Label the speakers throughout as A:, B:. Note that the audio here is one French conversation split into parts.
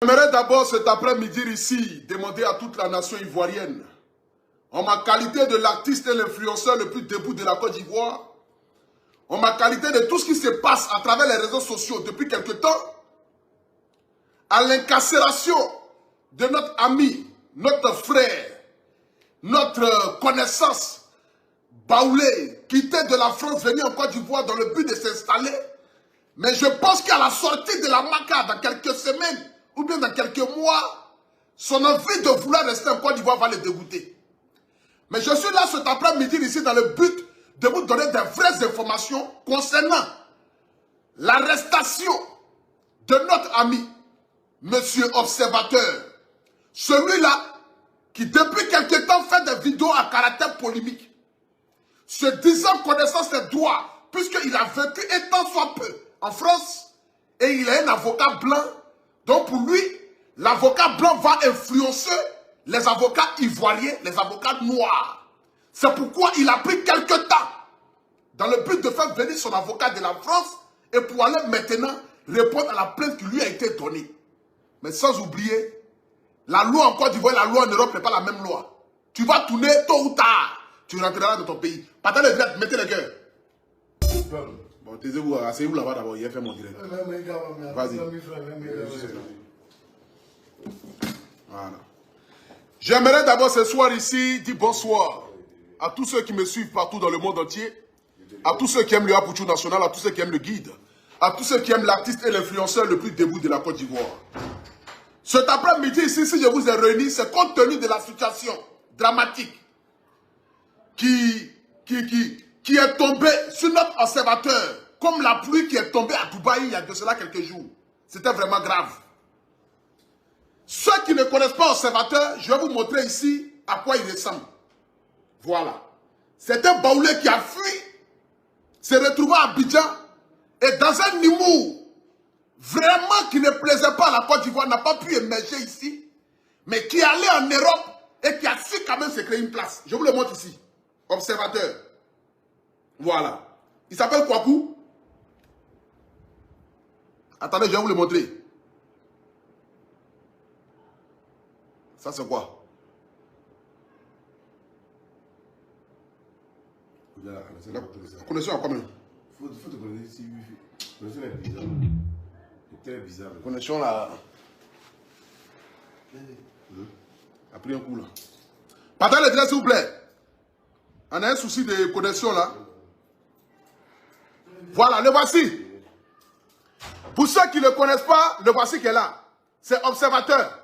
A: J'aimerais d'abord cet après-midi ici demander à toute la nation ivoirienne, en ma qualité de l'artiste et l'influenceur le plus debout de la Côte d'Ivoire, en ma qualité de tout ce qui se passe à travers les réseaux sociaux depuis quelque temps, à l'incarcération de notre ami, notre frère, notre connaissance, Baoulé, quitté de la France, venu en Côte d'Ivoire dans le but de s'installer. Mais je pense qu'à la sortie de la MACA, dans quelques semaines, ou bien dans quelques mois, son envie de vouloir rester en Côte d'Ivoire va le dégoûter. Mais je suis là cet après-midi ici dans le but de vous donner des vraies informations concernant l'arrestation de notre ami, Monsieur Observateur. Celui-là qui depuis quelque temps fait des vidéos à caractère polémique, se disant connaissant ses droits, puisqu'il a vécu un temps soit peu en France, et il est un avocat blanc. Donc pour lui, l'avocat blanc va influencer les avocats ivoiriens, les avocats noirs. C'est pourquoi il a pris quelque temps dans le but de faire venir son avocat de la France et pour aller maintenant répondre à la plainte qui lui a été donnée. Mais sans oublier, la loi en Côte d'Ivoire et la loi en Europe n'est pas la même loi. Tu vas tourner tôt ou tard, tu rentreras dans ton pays. Partez les direct, mettez les cœurs. Bon, taisez-vous, asseyez-vous là-bas d'abord, il a fait mon direct. Vas-y. Voilà. J'aimerais d'abord ce soir ici dire bonsoir à tous ceux qui me suivent partout dans le monde entier, à tous ceux qui aiment le Apouchou National, à tous ceux qui aiment le guide, à tous ceux qui aiment l'artiste et l'influenceur le plus debout de la Côte d'Ivoire. Cet après-midi ici, si je vous ai réunis, c'est compte tenu de la situation dramatique qui est tombée sur notre observateur, comme la pluie qui est tombée à Dubaï il y a de cela quelques jours. C'était vraiment grave. Ceux qui ne connaissent pas l'observateur, je vais vous montrer ici à quoi il ressemble. Voilà. C'est un Baoulé qui a fui, s'est retrouvé à Abidjan, et dans un humour vraiment qui ne plaisait pas à la Côte d'Ivoire, n'a pas pu émerger ici, mais qui est allé en Europe et qui a su quand même se créer une place. Je vous le montre ici. Observateur. Voilà. Il s'appelle Kwaku. Attendez, je vais vous le montrer. Ça, c'est quoi? La connexion à combien?
B: Faut te connaître si la connexion est bizarre. C'est très bizarre.
A: La connexion là. A pris un coup là. Partez le direct s'il vous plaît. On a un souci de connexion là. Voilà, le voici. Pour ceux qui ne le connaissent pas, le voici qui est là. C'est Observateur.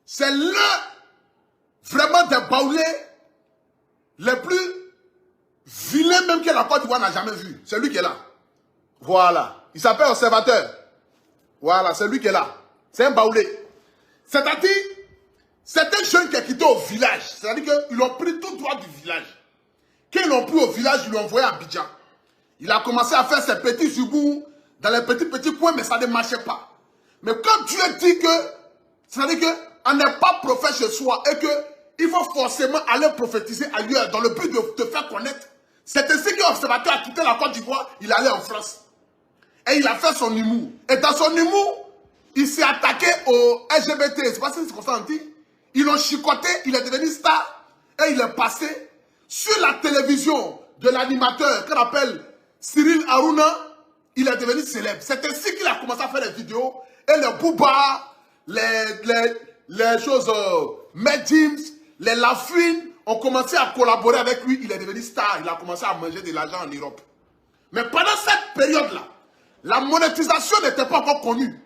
A: C'est l'un vraiment des Baoulés les plus vilains même que la Côte d'Ivoire n'a jamais vu. C'est lui qui est là. Voilà. Il s'appelle Observateur. Voilà, c'est lui qui est là. C'est un Baoulé. C'est-à-dire, c'est un jeune qui est quitté au village. C'est-à-dire qu'ils l'ont pris tout droit du village. Quand ils l'ont pris au village, ils l'ont envoyé à Abidjan. Il a commencé à faire ses petits zubous dans les petits coins, mais ça ne marchait pas. Mais quand Dieu dit que, c'est-à-dire qu'on n'est pas prophète chez soi et qu'il faut forcément aller prophétiser ailleurs dans le but de te faire connaître, c'est ainsi que l'observateur a quitté la Côte d'Ivoire, il allait en France. Et il a fait son humour. Et dans son humour, il s'est attaqué aux LGBT. C'est pas si c'est comme ça on dit. Ils l'ont chicoté, il est devenu star. Et il est passé sur la télévision de l'animateur qu'on appelle Cyril Harouna. Il est devenu célèbre. C'est ainsi qu'il a commencé à faire des vidéos. Et les Booba, les choses, Medjims, les Lafouine ont commencé à collaborer avec lui. Il est devenu star. Il a commencé à manger de l'argent en Europe. Mais pendant cette période-là, la monétisation n'était pas encore connue.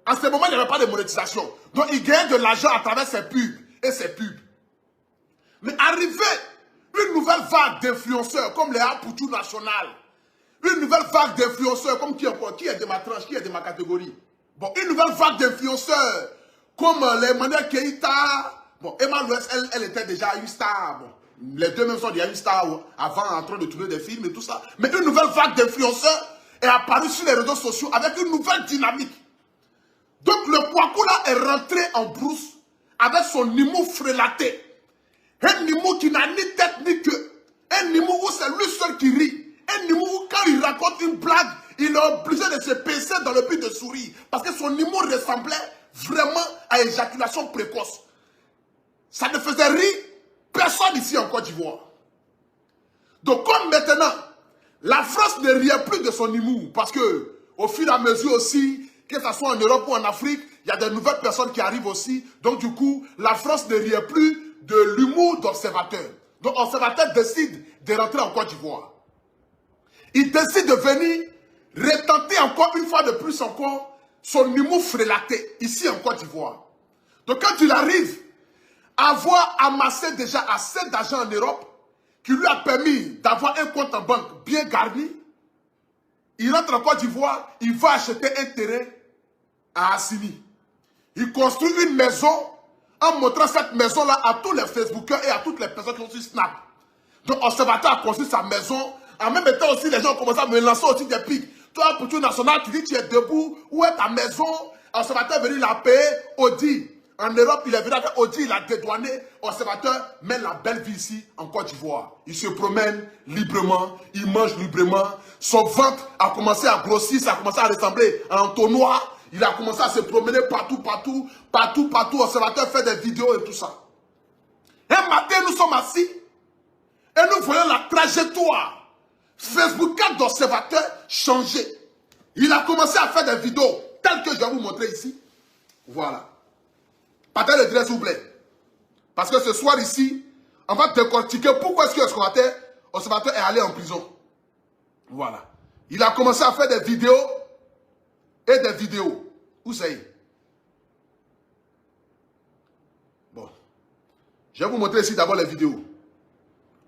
A: En ce moment, il n'y avait pas de monétisation. Donc, il gagnait de l'argent à travers ses pubs et ses pubs. Mais arrivé une nouvelle vague d'influenceurs comme les Apouchou National, une nouvelle vague d'influenceurs comme qui encore? Qui est de ma tranche? Qui est de ma catégorie? Bon, une nouvelle vague d'influenceurs comme les Emmanuel Keïta. Bon, Emma Louès, elle était déjà une star. Bon, les deux mêmes sont déjà une star avant en train de tourner des films et tout ça. Mais une nouvelle vague d'influenceurs est apparue sur les réseaux sociaux avec une nouvelle dynamique. Donc le Kwaku là est rentré en brousse avec son humour frélaté. Un humour qui n'a ni tête ni queue. Un humour où c'est lui seul qui rit. Un humour où quand il raconte une blague, il est obligé de se pincer dans le but de sourire. Parce que son humour ressemblait vraiment à éjaculation précoce. Ça ne faisait rire personne ici en Côte d'Ivoire. Donc comme maintenant, la France ne riait plus de son humour, parce que au fur et à mesure aussi, que ce soit en Europe ou en Afrique, il y a de nouvelles personnes qui arrivent aussi. Donc du coup, la France ne riait plus de l'humour d'Observateur. Donc Observateur décide de rentrer en Côte d'Ivoire. Il décide de venir retenter encore une fois de plus encore son humour frélaté ici en Côte d'Ivoire. Donc quand il arrive à avoir amassé déjà assez d'argent en Europe, qui lui a permis d'avoir un compte en banque bien garni, il rentre en Côte d'Ivoire, il va acheter un terrain à Assini. Il construit une maison en montrant cette maison-là à tous les Facebookers et à toutes les personnes qui ont sur Snap. Donc, Observateur a construit sa maison. En même temps aussi, les gens ont commencé à me lancer aussi des pics. Toi, pour tout national, tu dis tu es debout. Où est ta maison? Observateur est venu la payer. Audi. En Europe, il est venu avec Audi, il a dédouané. Observateur mène la belle vie ici en Côte d'Ivoire. Il se promène librement, il mange librement. Son ventre a commencé à grossir, ça a commencé à ressembler à un entonnoir. Il a commencé à se promener partout. Observateur fait des vidéos et tout ça. Un matin, nous sommes assis et nous voyons la trajectoire Facebook d'Observateur changer. Il a commencé à faire des vidéos telles que je vais vous montrer ici. Voilà. Partagez le direct s'il vous plaît. Parce que ce soir ici, on va décortiquer pourquoi est-ce que Observateur est allé en prison. Voilà. Il a commencé à faire des vidéos et des vidéos. Où c'est? Bon. Je vais vous montrer ici d'abord les vidéos.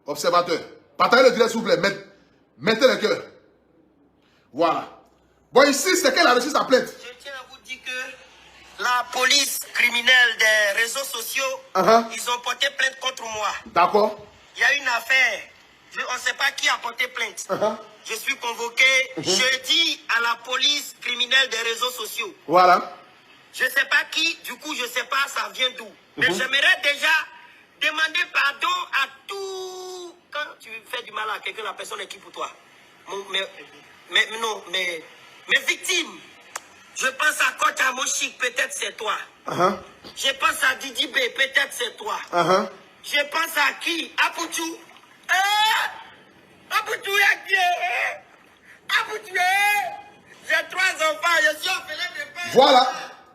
A: Observateur. Partagez le direct s'il vous plaît. Mettez le cœur. Voilà. Bon, ici, c'est qu'elle a reçu sa plainte.
C: Je tiens à vous dire que la police criminelle des réseaux sociaux, ils ont porté plainte contre moi.
A: D'accord.
C: Il y a une affaire. On ne sait pas qui a porté plainte. Je suis convoqué jeudi à la police criminelle des réseaux sociaux.
A: Voilà.
C: Je ne sais pas qui, du coup, je ne sais pas ça vient d'où. Mais j'aimerais déjà demander pardon à tout. Quand tu fais du mal à quelqu'un, la personne est qui pour toi? Mes victimes. Je pense à Kocha Moshik, peut-être c'est toi. Je pense à Didi B, peut-être c'est toi. Je pense à qui? Apoutou. Apoutou est qui? Apoutou est. J'ai 3 enfants, je suis orphelin de père.
A: Voilà.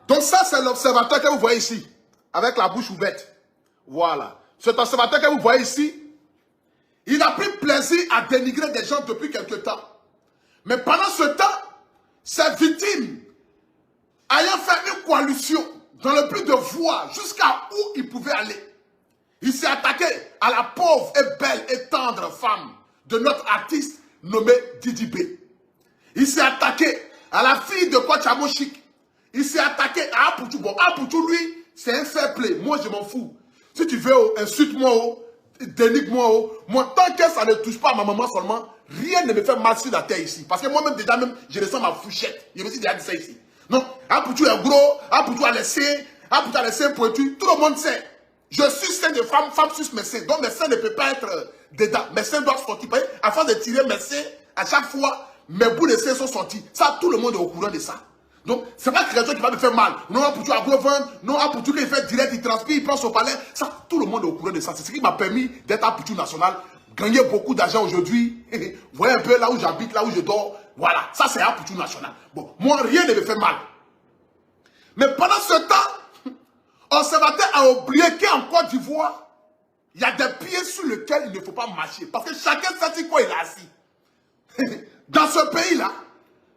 A: Donc ça, c'est l'observateur que vous voyez ici. Avec la bouche ouverte. Voilà. Cet observateur que vous voyez ici, il a pris plaisir à dénigrer des gens depuis quelque temps. Mais pendant ce temps, ces victimes, ayant fait une coalition dans le but de voir jusqu'à où il pouvait aller, il s'est attaqué à la pauvre et belle et tendre femme de notre artiste nommé Didi B. Il s'est attaqué à la fille de Kocha Moshik. Il s'est attaqué à Apoutou. Bon, Apoutou, lui, c'est un fair play. Moi, je m'en fous. Si tu veux, insulte-moi, dénigre-moi. Moi, tant que ça ne touche pas à ma maman seulement, rien ne me fait mal sur la terre ici. Parce que moi-même, déjà, je ressens ma fouchette. Je me suis déjà dit ça ici. Non, Apoutou est gros, Apoutou a les seins pointus. Tout le monde sait. Je suis sein de femme, femme suce mes seins. Donc mes seins ne peuvent pas être dedans. Mes seins doivent sortir. Afin de tirer mes seins, à chaque fois, mes bouts de seins sont sortis. Ça, tout le monde est au courant de ça. Donc, c'est pas quelque chose qui va me faire mal. Non, Apoutou a gros ventre. Non, Apoutou, quand il fait direct, il transpire, il prend son palais. Ça, tout le monde est au courant de ça. C'est ce qui m'a permis d'être Apoutou national. Gagner beaucoup d'argent aujourd'hui. Vous voyez un peu là où j'habite, là où je dors. Voilà. Ça, c'est Apoutou national. Bon, moi, rien ne me fait mal. Mais pendant ce temps, Observateur a oublié qu'en Côte d'Ivoire, il y a des pieds sur lesquels il ne faut pas marcher. Parce que chacun sait sur quoi il est assis. Dans ce pays-là,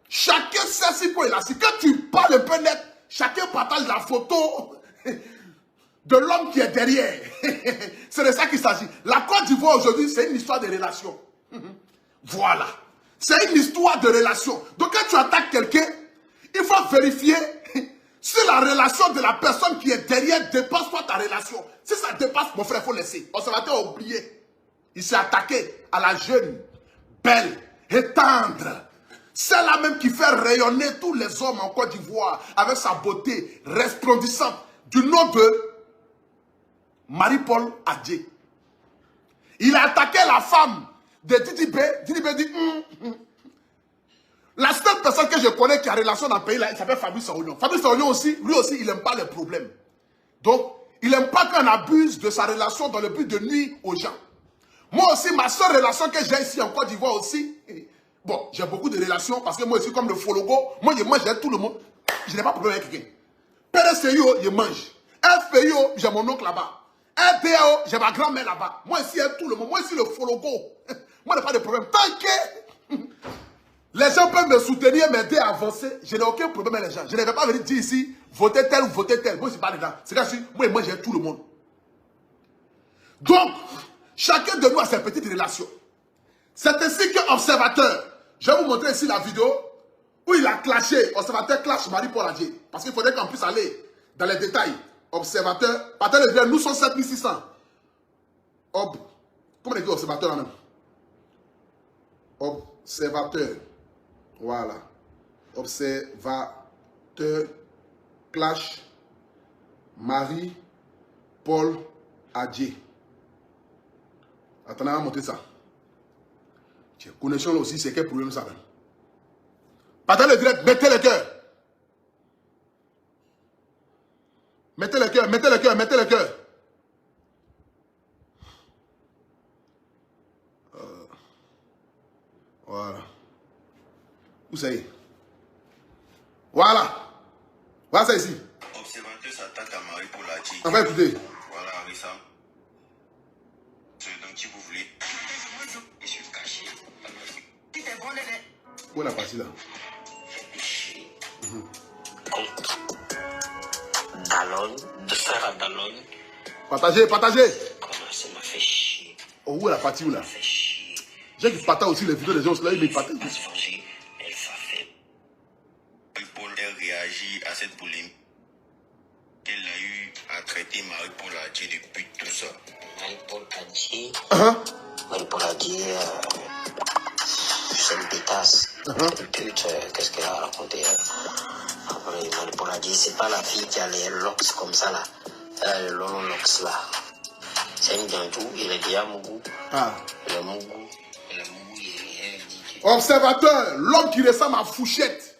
A: chacun sait sur quoi il est assis. Quand tu parles un peu net, chacun partage la photo de l'homme qui est derrière. C'est de ça qu'il s'agit. La Côte d'Ivoire aujourd'hui, c'est une histoire de relations. Voilà. C'est une histoire de relations. Donc quand tu attaques quelqu'un, il faut vérifier si la relation de la personne qui est derrière dépasse pas ta relation. Si ça dépasse, mon frère, il faut laisser. Observateur a oublié. Il s'est attaqué à la jeune, belle et tendre. Celle-là même qui fait rayonner tous les hommes en Côte d'Ivoire avec sa beauté resplendissante du nom de Marie-Paul Adjé. Il a attaqué la femme de Didi B. Didi B dit La seule personne que que je connais qui a relation dans le pays là, il s'appelle Fabrice Aounion. Fabrice Aounion aussi, lui aussi, il n'aime pas les problèmes. Donc, il n'aime pas qu'on abuse de sa relation dans le but de nuire aux gens. Moi aussi, ma seule relation que j'ai ici en Côte d'Ivoire aussi, bon, j'ai beaucoup de relations parce que moi aussi, comme le Fologo, moi je mange avec tout le monde. Je n'ai pas de problème avec quelqu'un. PDCIO, je mange. FPIO, j'ai mon oncle là-bas. FPAO, j'ai ma grand-mère là-bas. Moi ici, tout le monde. Moi ici, le Fologo. Moi, je n'ai pas de problème. Tant que les gens peuvent me soutenir, m'aider à avancer, je n'ai aucun problème avec les gens. Je ne vais pas venir dire ici, votez tel ou votez tel. Moi, je ne suis pas dedans. C'est que moi, moi, j'ai tout le monde. Donc, chacun de nous a ses petites relations. C'est ainsi qu'un observateur, je vais vous montrer ici la vidéo où il a clashé, observateur clash Marie-Paul Adjei. Parce qu'il faudrait qu'on puisse aller dans les détails. Observateur, partant de nous sommes 7600. Comment on dit observateur là-même? Observateur. Voilà. Observateur clash Marie-Paul Adjei. Attendez, on va montrer ça. Connexion là aussi, c'est quel problème ça? Partagez le direct, mettez le cœur. Mettez le cœur, mettez le cœur, mettez le cœur. Voilà. Où c'est? Voilà. Voilà ça ici.
D: Observateur s'attaque à Marie-Paul Adjei.
A: On va écouter.
D: Voilà, Arissa. Donc, si vous voulez, je suis caché.
A: Où est la partie là?
C: Dallon, de frère à Dallon.
A: Partagez, partagez.
C: Comment ça m'a fait chier.
A: Oh, où est la partie où là?
C: Ça fait chier.
A: J'ai qui partage aussi les vidéos des gens là, il me partage.
C: Elle va faire.
D: Marie-Paul a réagi à cette polémique qu'elle a eu à traiter Marie-Paul Adjei depuis tout ça.
C: Marie-Paul Adjei. Marie-Paul Adjei, c'est une pétasse. Une pute, qu'est-ce qu'elle a raconté? Après, Marie-Paul Adjei, c'est pas la fille qui a les locks comme ça là. Elle a les longs locks là. C'est une gantou, il est déjà Mougou. Le Mougou.
A: Observateur, l'homme qui ressemble à Fouchette,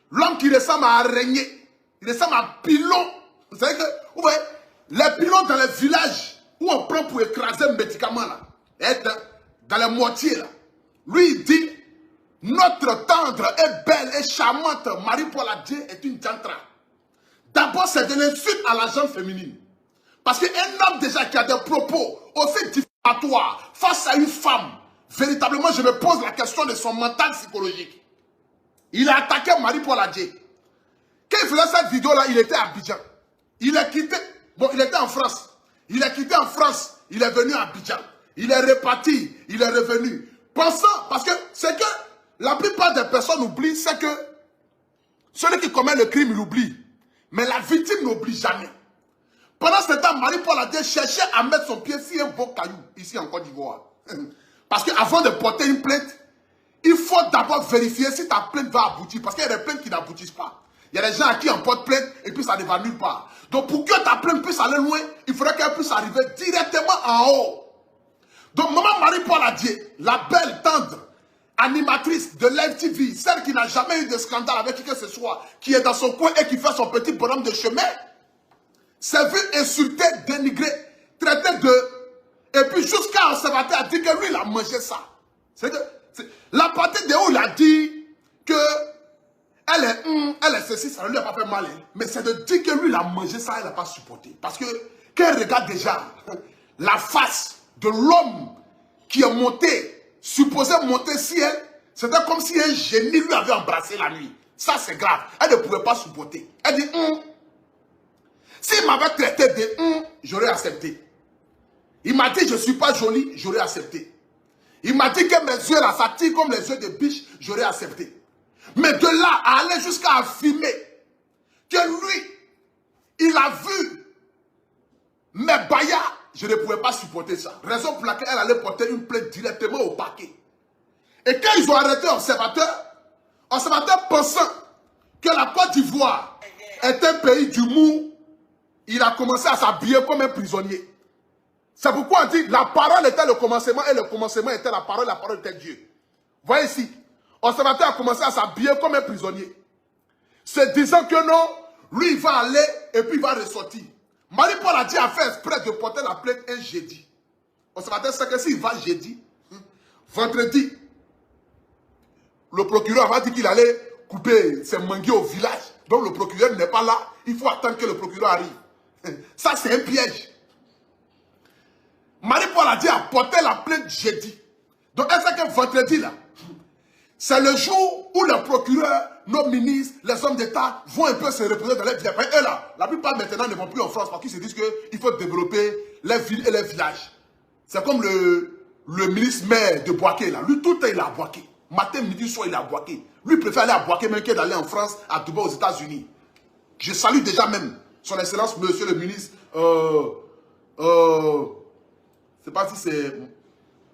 A: l'homme qui ressemble à Araignée, il ressemble à Pilon. Vous savez que, vous voyez, les pilons dans les villages où on prend pour écraser un médicament là, dans les moitiés là, lui il dit, notre tendre et belle et charmante Marie-Paul Adjei est une jantra. D'abord, c'est de l'insulte à la gente féminine. Parce qu'un homme déjà qui a des propos aussi diffamatoires face à une femme, véritablement, je me pose la question de son mental psychologique. Il a attaqué Marie-Paul Adjei. Quand il faisait cette vidéo-là, il était à Abidjan. Il a quitté, bon, il était en France. Il a quitté en France, il est venu à Abidjan. Il est reparti, il est revenu. Pensant, parce que c'est que la plupart des personnes oublient, c'est que celui qui commet le crime, il oublie. Mais la victime n'oublie jamais. Pendant ce temps, Marie-Paul Adjei cherchait à mettre son pied sur un beau caillou, ici en Côte d'Ivoire. Parce qu'avant de porter une plainte, il faut d'abord vérifier si ta plainte va aboutir. Parce qu'il y a des plaintes qui n'aboutissent pas. Il y a des gens à qui on porte plainte et puis ça ne va nulle part. Donc pour que ta plainte puisse aller loin, il faudrait qu'elle puisse arriver directement en haut. Donc maman Marie-Paul Adjei, la belle, tendre, animatrice de Live TV, celle qui n'a jamais eu de scandale avec qui que ce soit, qui est dans son coin et qui fait son petit bonhomme de chemin, s'est vu insulter, dénigrer, traiter de... Et puis jusqu'à observateur a dit que lui il a mangé ça. C'est que la partie de où il a dit que elle est ceci, ça ne lui a pas fait mal. Mais c'est de dire que lui il a mangé ça, elle n'a pas supporté. Parce que quand elle regarde déjà la face de l'homme qui est monté, supposé monter si elle, c'était comme si un génie lui avait embrassé la nuit. Ça c'est grave. Elle ne pouvait pas supporter. Elle dit s'il m'avait traité de j'aurais accepté. Il m'a dit je ne suis pas jolie, j'aurais accepté. Il m'a dit que mes yeux là, ça tire comme les yeux de biche, j'aurais accepté. Mais de là à aller jusqu'à affirmer que lui, il a vu mes baillards, je ne pouvais pas supporter ça. Raison pour laquelle elle allait porter une plainte directement au parquet. Et quand ils ont arrêté Observateur pensant que la Côte d'Ivoire est un pays d'humour, il a commencé à s'habiller comme un prisonnier. C'est pourquoi on dit la parole était le commencement et le commencement était la parole était Dieu. Voyez ici. Observateur a commencé à s'habiller comme un prisonnier. Se disant que non, lui il va aller et puis il va ressortir. Marie-Paul a dit à faire exprès de porter la plainte un jeudi. Observateur sait que s'il va jeudi, vendredi, le procureur va dire qu'il allait couper ses manguiers au village. Donc le procureur n'est pas là. Il faut attendre que le procureur arrive. Ça, c'est un piège. Marie-Paul a dit à porter la plainte jeudi. Donc, elle sait que vendredi, là, c'est le jour où les procureurs, nos ministres, les hommes d'État vont un peu se reposer dans les villages. Et là, la plupart maintenant ne vont plus en France parce qu'ils se disent qu'il faut développer les villes et les villages. C'est comme le ministre maire de Boaké, là. Lui, tout le temps, il est à Boaké. Matin, midi, soir, il est à Boaké. Lui, il préfère aller à Boaké même que d'aller en France, à Dubaï, aux États-Unis. Je salue déjà même son excellence, monsieur le ministre, je ne sais pas si c'est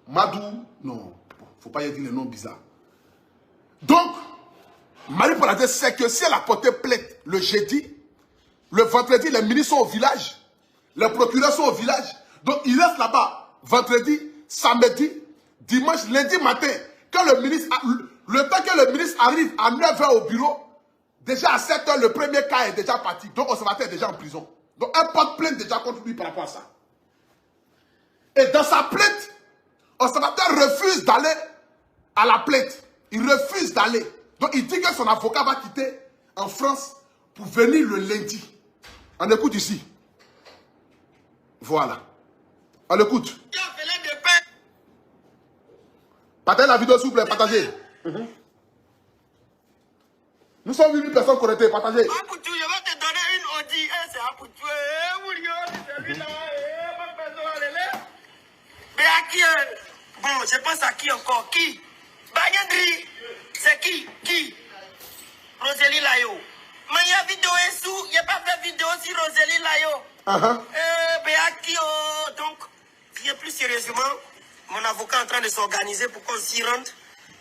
A: Madou, non, faut pas y dire les noms bizarres. Donc, Marie-Paul a dit, c'est que si elle a porté plainte le jeudi, le vendredi, les ministres sont au village, les procureurs sont au village, donc ils restent là-bas, vendredi, samedi, dimanche, lundi matin, quand le ministre, le temps que le ministre arrive à 9 h au bureau, déjà à 7 h, le premier cas est déjà parti, donc l'observateur est déjà en prison. Donc, elle porte plainte déjà contre lui par rapport à ça. Et dans sa plainte, l'observateur refuse d'aller à la plainte. Il refuse d'aller. Donc il dit que son avocat va quitter en France pour venir le lundi. On écoute ici. Voilà. On écoute. Partagez la vidéo s'il vous plaît, partagez. Nous sommes 8000 personnes connectées, partagez.
C: Je vais te donner une Audi. C'est Apoutou. Mais à qui? Bon, je pense à qui encore? Qui? Bagnandri. C'est qui? Qui? Rosélie Layo. Mais il y a vidéo et sous. Il n'y a pas fait vidéo sur Rosélie Layo. Mais à qui? Donc, viens plus sérieusement. Mon avocat est en train de s'organiser pour qu'on s'y rende.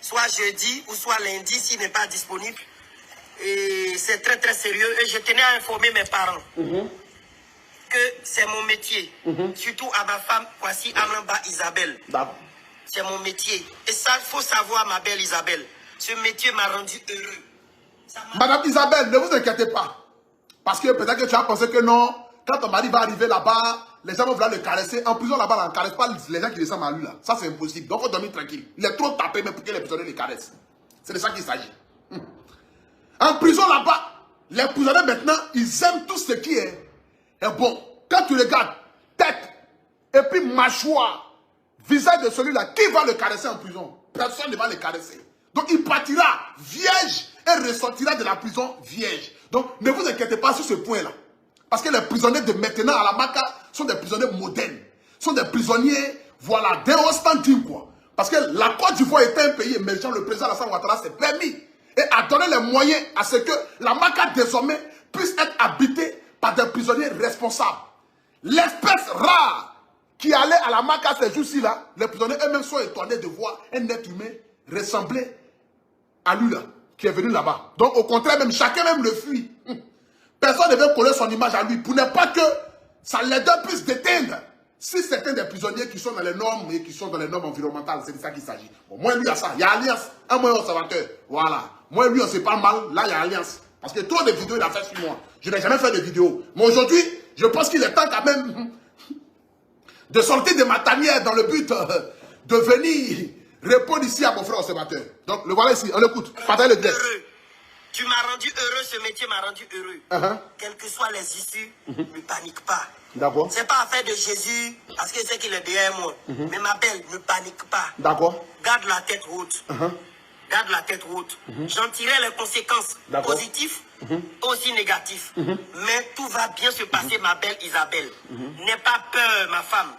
C: Soit jeudi ou soit lundi s'il n'est pas disponible. Et c'est très très sérieux. Et je tenais à informer mes parents. Que c'est mon métier. Surtout à ma femme, voici Amlamba Isabelle. C'est mon métier. Et ça, il faut savoir, ma belle Isabelle. Ce métier m'a rendu heureux.
A: Madame Isabelle, ne vous inquiétez pas. Parce que peut-être que tu as pensé que non, quand ton mari va arriver là-bas, les gens vont vouloir le caresser. En prison là-bas, on ne caresse pas les gens qui ressemblent à lui là. Ça, c'est impossible. Donc, il faut dormir tranquille. Il est trop tapé même pour que les prisonniers les caressent. C'est de ça qu'il s'agit. En prison là-bas, les prisonniers maintenant, ils aiment tout ce qui est. Et bon, quand tu regardes tête et puis mâchoire, visage de celui-là, qui va le caresser en prison? Personne ne va le caresser. Donc il partira vierge et ressortira de la prison vierge. Donc ne vous inquiétez pas sur ce point-là. Parce que les prisonniers de maintenant à la Maka sont des prisonniers modernes. Sont des prisonniers, voilà, d'un haut standing quoi. Parce que la Côte d'Ivoire est un pays émergent, le président Alassane Ouattara s'est permis et a donné les moyens à ce que la Maka désormais puisse être habitée par des prisonniers responsables. L'espèce rare qui allait à la Maka ces jours-ci là, les prisonniers eux-mêmes sont étonnés de voir un être humain ressembler à lui là, qui est venu là-bas. Donc au contraire même, chacun même le fuit. Personne ne veut coller son image à lui pour ne pas que ça les deux puisse déteindre. Si certains des prisonniers qui sont dans les normes et qui sont dans les normes environnementales, c'est de ça qu'il s'agit. Bon, moi lui il y a ça, il y a alliance, un moyen observateur. Voilà. Moi lui on sait pas mal, là il y a alliance. Parce que trop de vidéos il a fait sur moi. Je n'ai jamais fait de vidéo. Mais aujourd'hui, je pense qu'il est temps quand même de sortir de ma tanière dans le but de venir répondre ici à mon frère observateur. Donc le voilà ici, on l'écoute. Partagez le direct.
C: Tu m'as rendu heureux, ce métier m'a rendu heureux. Quelles que soient les issues, ne panique pas.
A: D'accord.
C: C'est pas affaire de Jésus, parce que c'est qu'il est derrière moi. Mais ma belle, ne panique pas.
A: D'accord.
C: Garde la tête haute. Garde la tête haute. J'en tirerai les conséquences positives, aussi négatives. Mais tout va bien se passer, ma belle Isabelle. N'aie pas peur, ma femme.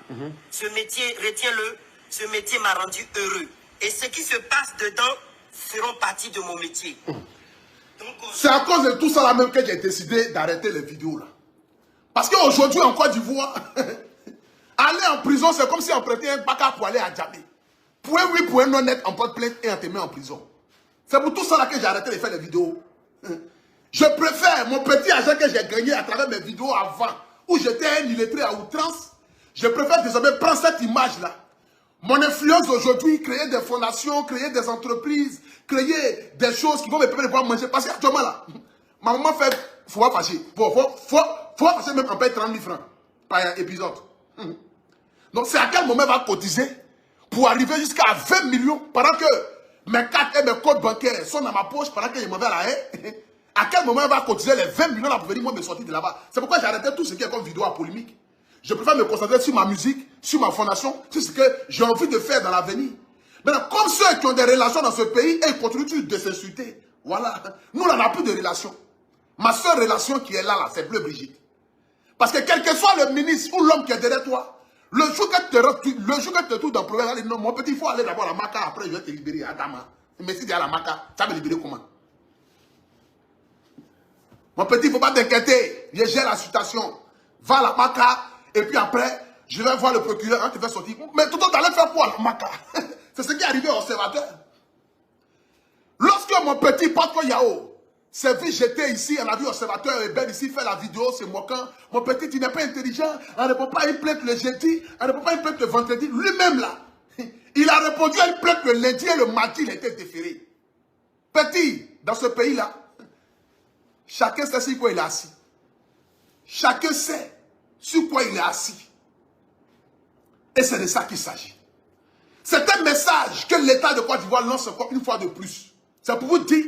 C: Ce métier, retiens-le, ce métier m'a rendu heureux. Et ce qui se passe dedans feront partie de mon métier.
A: C'est à cause de tout ça là même que j'ai décidé d'arrêter les vidéos là. Parce qu'aujourd'hui en Côte d'Ivoire, aller en prison c'est comme si on prêtait un baka pour aller à Djamé. Pour un oui, pour un non net, on porte plainte et on te met en prison. C'est pour tout ça là que j'ai arrêté de faire les vidéos. Je préfère mon petit argent que j'ai gagné à travers mes vidéos avant, où j'étais un illettré à outrance. Je préfère désormais prendre cette image là, Mon influence aujourd'hui, créer des fondations, créer des entreprises, créer des choses qui vont me permettre de pouvoir manger. Parce qu'actuellement là, ma maman fait, faut pas fâcher. Bon, faut pas fâcher même en paye 30 000 francs par épisode. Donc c'est à quel moment elle va cotiser pour arriver jusqu'à 20 millions pendant que mes cartes et mes codes bancaires sont dans ma poche pendant que je m'en vais à la haie. À quel moment elle va cotiser les 20 millions là pour venir moi me sortir de là-bas? C'est pourquoi j'ai arrêté tout ce qui est comme vidéo à polémique. Je préfère me concentrer sur ma musique, sur ma fondation, sur ce que j'ai envie de faire dans l'avenir. Maintenant, comme ceux qui ont des relations dans ce pays, et ils continuent de s'insulter. Voilà. Nous, on n'a plus de relation. Ma seule relation qui est là, c'est Bleu Brigitte. Parce que quel que soit le ministre ou l'homme qui est derrière toi, le jour que tu te trouves dans le problème, non, mon petit, il faut aller d'abord à la Maca, après je vais te libérer. Adama. Mais si tu es à la Maca, ça va me libérer comment? Mon petit, il ne faut pas t'inquiéter. Je gère la situation. Va à la Maca. Et puis après, je vais voir le procureur, hein, tu vas sortir. Mais tout le monde allait faire quoi, la Maca? C'est ce qui est arrivé au observateur. Lorsque mon petit Patro Yao s'est vu jeter ici, on a vu observateur et Ben ici faire la vidéo, c'est moquant. Mon petit, il n'est pas intelligent, on ne peut pas une plainte le jeudi, on ne peut pas une plainte le vendredi. Lui-même là, il a répondu à une plainte le lundi et le mardi, il était déféré. Petit, dans ce pays-là, chacun sait sur quoi il est assis. Chacun sait sur quoi il est assis. Et c'est de ça qu'il s'agit. C'est un message que l'État de Côte d'Ivoire lance encore une fois de plus. C'est pour vous dire,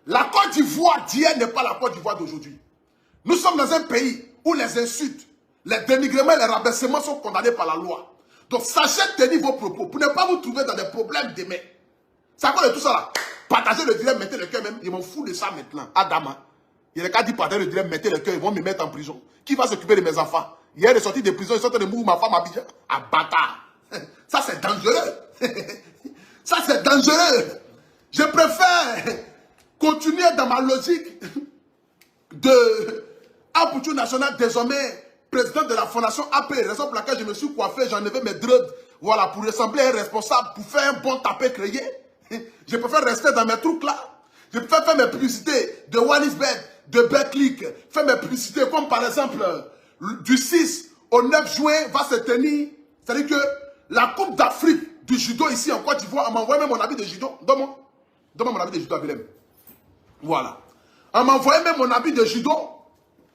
A: la Côte d'Ivoire d'hier n'est pas la Côte d'Ivoire d'aujourd'hui. Nous sommes dans un pays où les insultes, les dénigrements et les rabaissements sont condamnés par la loi. Donc sachez tenir vos propos pour ne pas vous trouver dans des problèmes demain. C'est à cause de tout ça là. Partagez le direct, mettez le cœur même. Ils m'en foutent de ça maintenant. Adama. Il y a qu'à dire partager le direct, mettez le cœur, ils vont me mettre en prison. Qui va s'occuper de mes enfants? Hier, il est sorti de prison, ils sont en train de mourir ma femme à Abidjan. Ah, bâtard. Ça, c'est dangereux. Ça, c'est dangereux. Je préfère continuer dans ma logique de Aboutou National, désormais président de la fondation AP. Raison pour laquelle je me suis coiffé, j'enlevais mes dreads, voilà, pour ressembler à un responsable, pour faire un bon tapé créé. Je préfère rester dans mes trucs là. Je préfère faire mes publicités de Wallisbeth, de Betclic, faire mes publicités comme par exemple du 6 au 9 juin va se tenir. C'est-à-dire que la Coupe d'Afrique du judo ici en Côte d'Ivoire, on m'a envoyé même mon habit de judo. Donne-moi mon habit de judo à Willem. Voilà. On m'a envoyé même mon habit de judo.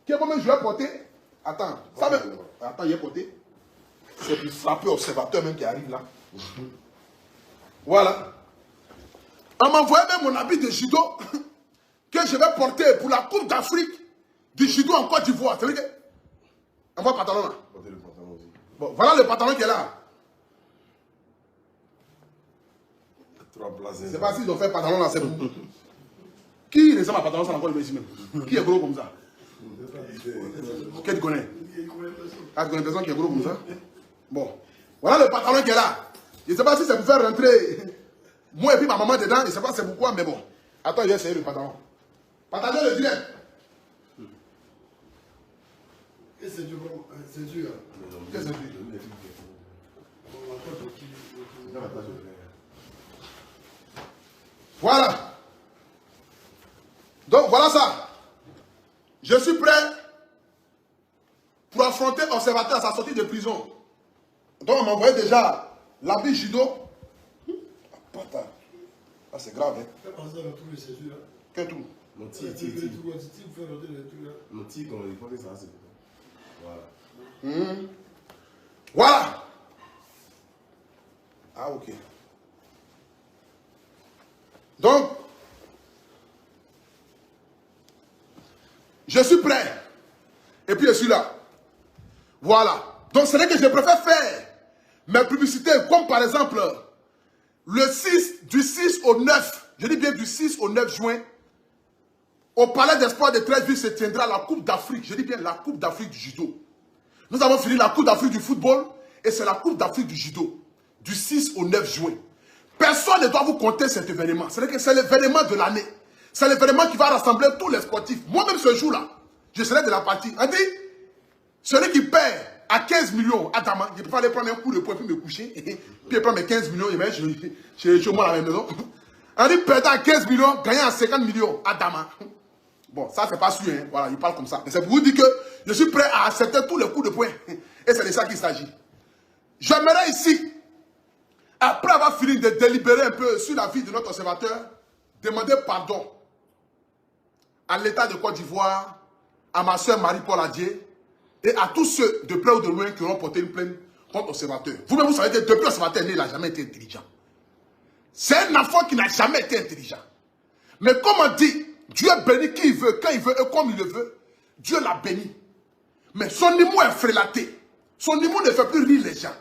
A: Que moi-même je vais porter. Attends, ça même. Attends, il est porté. C'est pour frapper observateur même qui arrive là. Voilà. On m'a envoyé même mon habit de judo que je vais porter pour la Coupe d'Afrique du judo en Côte d'Ivoire. C'est vrai que. Envoie le pantalon là. Bon, voilà le pantalon qui est là. C'est pas s'ils ont fait le pantalon là, c'est bon. Qui ne sait pas pantalon ça encore le ici même? Qui est gros comme ça? Qui tu connais? Ah, tu connais personne qui est gros comme ça? Bon, voilà le pantalon qui est là. Je ne sais pas si c'est pour faire rentrer moi et puis ma maman dedans, je ne sais pas c'est pourquoi, mais bon. Attends, je vais essayer le pantalon. Pantalon le direct.
B: Et c'est dur. C'est dur.
A: Qu'est-ce que c'est dur? Voilà. Donc voilà ça. Je suis prêt pour affronter l'observateur à sa sortie de prison. Donc on m'a envoyé déjà l'habit judo. Putain. Ah c'est grave hein. Quel trou?
B: Mon petit, quand il faut que ça, c'est voilà.
A: Voilà. Ah ok. Donc, je suis prêt. Et puis je suis là. Voilà. Donc c'est vrai que je préfère faire mes publicités comme par exemple le 6, du 6 au 9, je dis bien du 6 au 9 juin, au Palais d'Espoir de Treichville se tiendra la Coupe d'Afrique. Je dis bien la Coupe d'Afrique du judo. Nous avons fini la Coupe d'Afrique du football et c'est la Coupe d'Afrique du judo. Du 6 au 9 juin. Personne ne doit vous compter cet événement. C'est l'événement de l'année. C'est l'événement qui va rassembler tous les sportifs. Moi-même ce jour-là, je serai de la partie. On dit, celui qui perd à 15 millions, attends, je peux pas aller prendre un coup de poing puis me coucher. Puis je prends mes 15 millions, je mets chez moi à la maison. On dit, perdant à 15 millions, gagnant à 50 millions, Adama. Bon, ça, c'est pas sûr, hein. Voilà, il parle comme ça. Mais c'est pour vous dire que je suis prêt à accepter tous les coups de poing. Et c'est de ça qu'il s'agit. J'aimerais ici après avoir fini de délibérer un peu sur la vie de notre observateur, demander pardon à l'État de Côte d'Ivoire, à ma soeur Marie-Paul Adjé et à tous ceux de près ou de loin qui ont porté une plainte contre l'observateur. Vous-même, vous savez que depuis l'observateur né, il n'a jamais été intelligent. C'est un enfant qui n'a jamais été intelligent. Mais comme on dit, Dieu bénit qui il veut, quand il veut et comme il le veut. Dieu l'a béni. Mais son humour est frélaté. Son humour ne fait plus rire les gens.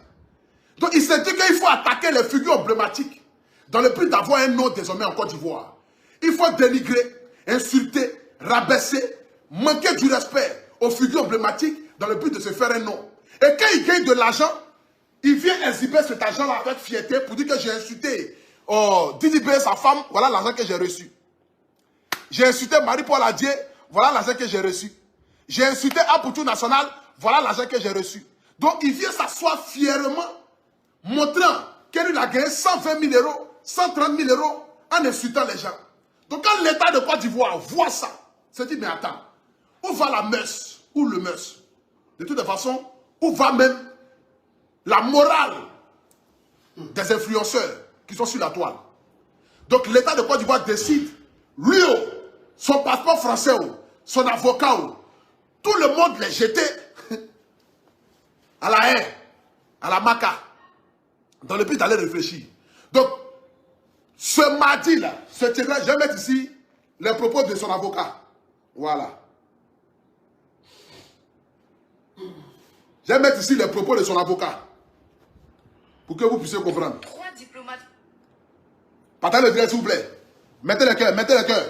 A: Donc il s'est dit qu'il faut attaquer les figures emblématiques dans le but d'avoir un nom désormais en Côte d'Ivoire. Il faut dénigrer, insulter, rabaisser, manquer du respect aux figures emblématiques dans le but de se faire un nom. Et quand il gagne de l'argent, il vient exhiber cet argent-là avec fierté pour dire que j'ai insulté Didi B, sa femme, voilà l'argent que j'ai reçu. J'ai insulté Marie-Paul Adjé, voilà l'argent que j'ai reçu. J'ai insulté Apoutou National, voilà l'argent que j'ai reçu. Donc il vient s'asseoir fièrement, montrant qu'il a gagné 120 000 euros, 130 000 euros en insultant les gens. Donc quand l'État de Côte d'Ivoire voit ça, se dit mais attends, où va la mœurs ou le mœurs? De toute façon, où va même la morale des influenceurs qui sont sur la toile? Donc l'État de Côte d'Ivoire décide, lui, son passeport français, son avocat, tout le monde les jetait à la haie, à la maca, dans le but d'aller réfléchir. Donc, ce mardi-là, je vais mettre ici les propos de son avocat. Voilà. Je vais mettre ici les propos de son avocat. Pour que vous puissiez comprendre.
E: 3 diplomates.
A: Partagez le direct, s'il vous plaît. Mettez le cœur, mettez le cœur.